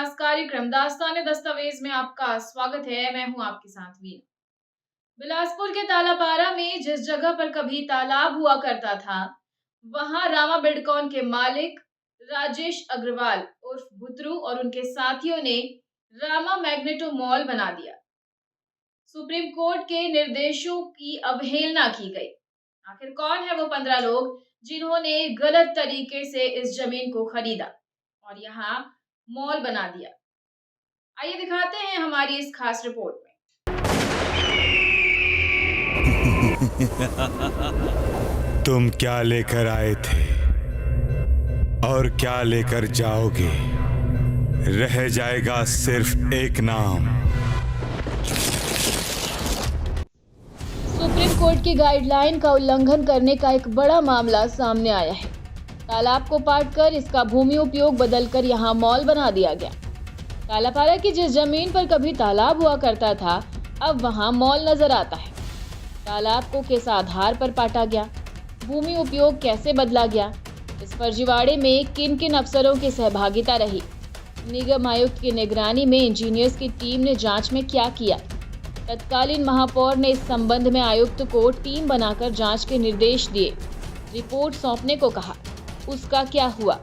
खास कार्यक्रम दास्तान दस्तावेज में आपका स्वागत है। मैं हूं आपके साथ वीना। बिलासपुर के तालापारा में जिस जगह पर कभी तालाब हुआ करता था, वहां रामा बिल्डकॉन के मालिक राजेश अग्रवाल उर्फ भुतरू और उनके साथियों ने रामा मैग्नेटो मॉल बना दिया। सुप्रीम कोर्ट के निर्देशों की अवहेलना की गई। आखिर कौन है वो 15 लोग जिन्होंने गलत तरीके से इस जमीन को खरीदा और यहाँ मॉल बना दिया? आइए दिखाते हैं हमारी इस खास रिपोर्ट में। तुम क्या लेकर आए थे और क्या लेकर जाओगे? रह जाएगा सिर्फ एक नाम। सुप्रीम कोर्ट की गाइडलाइन का उल्लंघन करने का एक बड़ा मामला सामने आया है। तालाब को पाटकर इसका भूमि उपयोग बदलकर यहाँ मॉल बना दिया गया। तालापारा की जिस जमीन पर कभी तालाब हुआ करता था, अब वहाँ मॉल नजर आता है। तालाब को किस आधार पर पाटा गया, भूमि उपयोग कैसे बदला गया, इस फर्जीवाड़े में किन किन अफसरों की सहभागिता रही, निगम आयुक्त की निगरानी में इंजीनियर्स की टीम ने जांच में क्या किया, तत्कालीन महापौर ने इस संबंध में आयुक्त को टीम बनाकर जांच के निर्देश दिए, रिपोर्ट सौंपने को कहा, उसका क्या हुआ?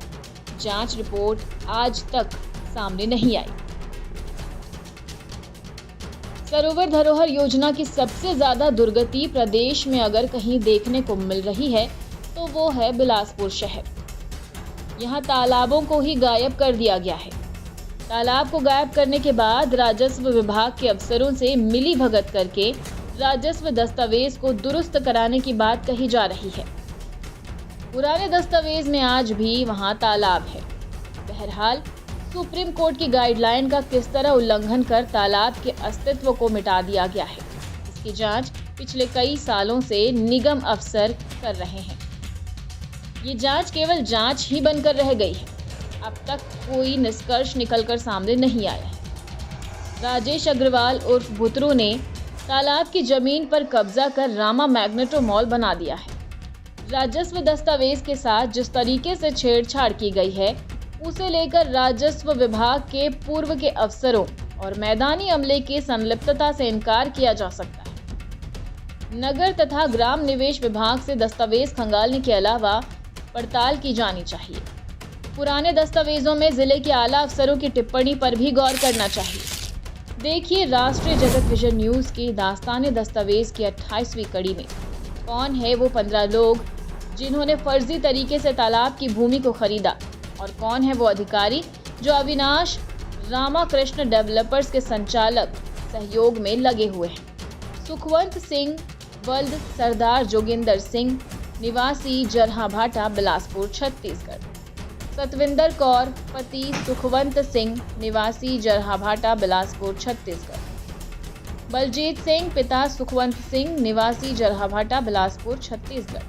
जांच रिपोर्ट आज तक सामने नहीं आई। सरोवर धरोहर योजना की सबसे ज्यादा दुर्गति प्रदेश में अगर कहीं देखने को मिल रही है तो वो है बिलासपुर शहर। यहाँ तालाबों को ही गायब कर दिया गया है। तालाब को गायब करने के बाद राजस्व विभाग के अफसरों से मिली भगत करके राजस्व दस्तावेज को दुरुस्त कराने की बात कही जा रही है। पुराने दस्तावेज में आज भी वहाँ तालाब है। बहरहाल सुप्रीम कोर्ट की गाइडलाइन का किस तरह उल्लंघन कर तालाब के अस्तित्व को मिटा दिया गया है, इसकी जांच पिछले कई सालों से निगम अफसर कर रहे हैं। ये जांच केवल जांच ही बनकर रह गई है। अब तक कोई निष्कर्ष निकलकर सामने नहीं आया है। राजेश अग्रवाल उर्फ भुतरू ने तालाब की जमीन पर कब्जा कर रामा मैग्नेटो मॉल बना दिया है। राजस्व दस्तावेज के साथ जिस तरीके से छेड़छाड़ की गई है, उसे लेकर राजस्व विभाग के पूर्व के अफसरों और मैदानी अमले की संलिप्तता से इनकार किया जा सकता है। नगर तथा ग्राम निवेश विभाग से दस्तावेज खंगालने के अलावा पड़ताल की जानी चाहिए। पुराने दस्तावेजों में जिले के आला अफसरों की टिप्पणी पर भी गौर करना चाहिए। देखिए राष्ट्रीय जगत विजन न्यूज की दास्तान दस्तावेज की 28वीं कड़ी में कौन है वो 15 लोग जिन्होंने फर्जी तरीके से तालाब की भूमि को खरीदा और कौन है वो अधिकारी जो अविनाश रामाकृष्ण डेवलपर्स के संचालक सहयोग में लगे हुए हैं। सुखवंत सिंह वल्द सरदार जोगिंदर सिंह निवासी जरहाभाटा बिलासपुर छत्तीसगढ़। सतविंदर कौर पति सुखवंत सिंह निवासी जरहाभाटा बिलासपुर छत्तीसगढ़। बलजीत सिंह पिता सुखवंत सिंह निवासी जरहाभाटा बिलासपुर छत्तीसगढ़।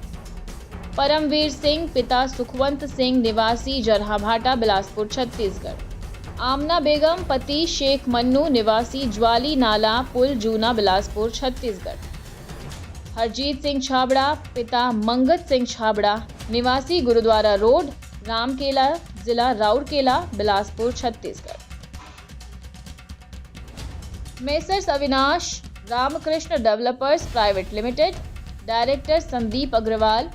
परमवीर सिंह पिता सुखवंत सिंह निवासी जरहाभाटा बिलासपुर छत्तीसगढ़। आमना बेगम पति शेख मन्नू निवासी ज्वाली नाला पुल जूना बिलासपुर छत्तीसगढ़। हरजीत सिंह छाबड़ा पिता मंगत सिंह छाबड़ा निवासी गुरुद्वारा रोड रामकेला जिला Rourkela Bilaspur Chhattisgarh. Messrs Avinash Ramkrishna developers private limited director Sandeep Agarwal.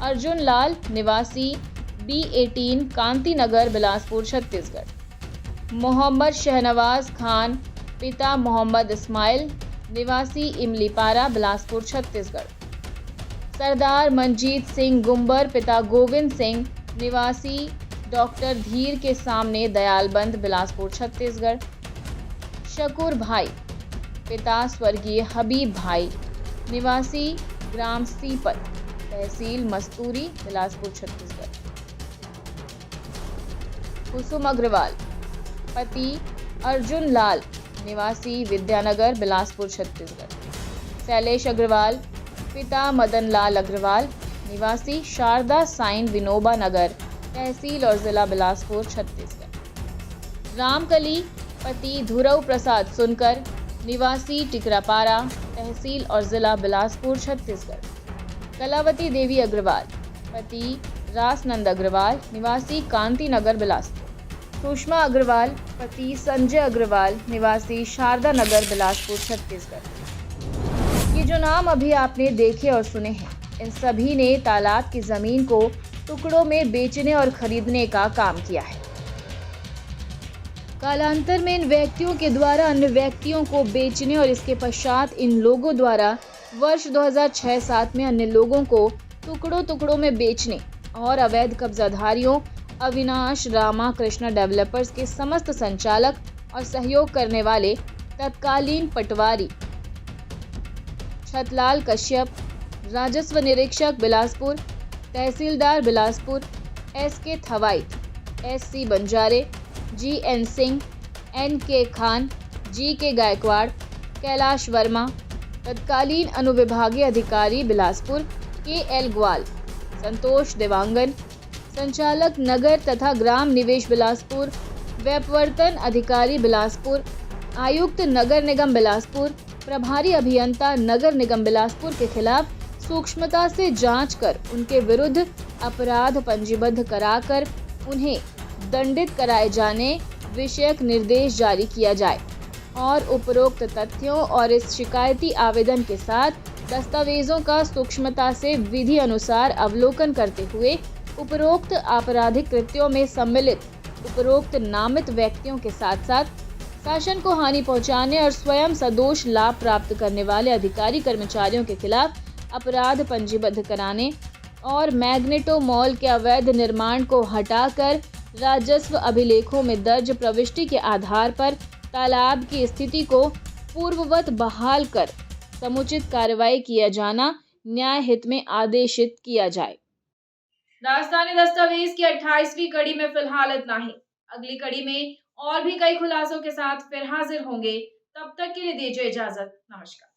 Arjun Lal निवासी B18 कांति नगर बिलासपुर छत्तीसगढ़। मोहम्मद शहनवाज खान पिता मोहम्मद इस्माइल निवासी इमलीपारा बिलासपुर छत्तीसगढ़। सरदार मनजीत सिंह गुंबर पिता गोविंद सिंह निवासी डॉक्टर धीर के सामने दयालबंद बिलासपुर छत्तीसगढ़। शकूर भाई पिता स्वर्गीय हबीब भाई निवासी ग्राम सीपत तहसील मस्तूरी बिलासपुर छत्तीसगढ़। कुसुम अग्रवाल पति अर्जुन लाल निवासी विद्यानगर बिलासपुर छत्तीसगढ़। शैलेश अग्रवाल पिता मदन लाल अग्रवाल निवासी शारदा साइन विनोबा नगर तहसील और जिला बिलासपुर छत्तीसगढ़। रामकली पति धुरव प्रसाद सुनकर निवासी टिकरापारा तहसील और जिला बिलासपुर छत्तीसगढ़। कलावती देवी अग्रवाल पति रासनंद अग्रवाल निवासी कांति नगर बिलासपुर। सुषमा अग्रवाल, पति संजय अग्रवाल, निवासी शारदा नगर, बिलासपुर, छत्तीसगढ़। ये जो नाम अभी आपने देखे और सुने हैं, इन सभी ने तालाब की जमीन को टुकड़ों में बेचने और खरीदने का काम किया है। कालांतर में इन व्यक्तियों के द्वारा अन्य व्यक्तियों को बेचने और इसके पश्चात इन लोगों द्वारा वर्ष 2006-07 में अन्य लोगों को टुकड़ों में बेचने और अवैध कब्जाधारियों अविनाश रामा कृष्णा डेवलपर्स के समस्त संचालक और सहयोग करने वाले तत्कालीन पटवारी छतलाल कश्यप, राजस्व निरीक्षक बिलासपुर, तहसीलदार बिलासपुर SK थवाइट, SC बंजारे, GN Singh, NK Khan, GK Gaekwad, Kailash Verma, तत्कालीन अनुविभागीय अधिकारी बिलासपुर KL ग्वाल, संतोष देवांगन, संचालक नगर तथा ग्राम निवेश बिलासपुर, व्यपवर्तन अधिकारी बिलासपुर, आयुक्त नगर निगम बिलासपुर, प्रभारी अभियंता नगर निगम बिलासपुर के खिलाफ सूक्ष्मता से जांच कर उनके विरुद्ध अपराध पंजीबद्ध कराकर उन्हें दंडित कराए जाने विषयक निर्देश जारी किया जाए और उपरोक्त तथ्यों और इस शिकायती आवेदन के साथ दस्तावेजों का सूक्ष्मता से विधि अनुसार अवलोकन करते हुए उपरोक्त आपराधिक कृत्यों में सम्मिलित उपरोक्त नामित व्यक्तियों के साथ साथ शासन को हानि पहुंचाने और स्वयं सदोष लाभ प्राप्त करने वाले अधिकारी कर्मचारियों के खिलाफ अपराध पंजीबद्ध कराने और मैग्नेटो मॉल के अवैध निर्माण को हटाकर राजस्व अभिलेखों में दर्ज प्रविष्टि के आधार पर तालाब की स्थिति को पूर्ववत बहाल कर समुचित कार्रवाई किया जाना न्याय हित में आदेशित किया जाए। राजधानी दस्तावेज की 28वीं कड़ी में फिलहाल इतना ही। अगली कड़ी में और भी कई खुलासों के साथ फिर हाजिर होंगे। तब तक के लिए दीजिए इजाजत। नमस्कार।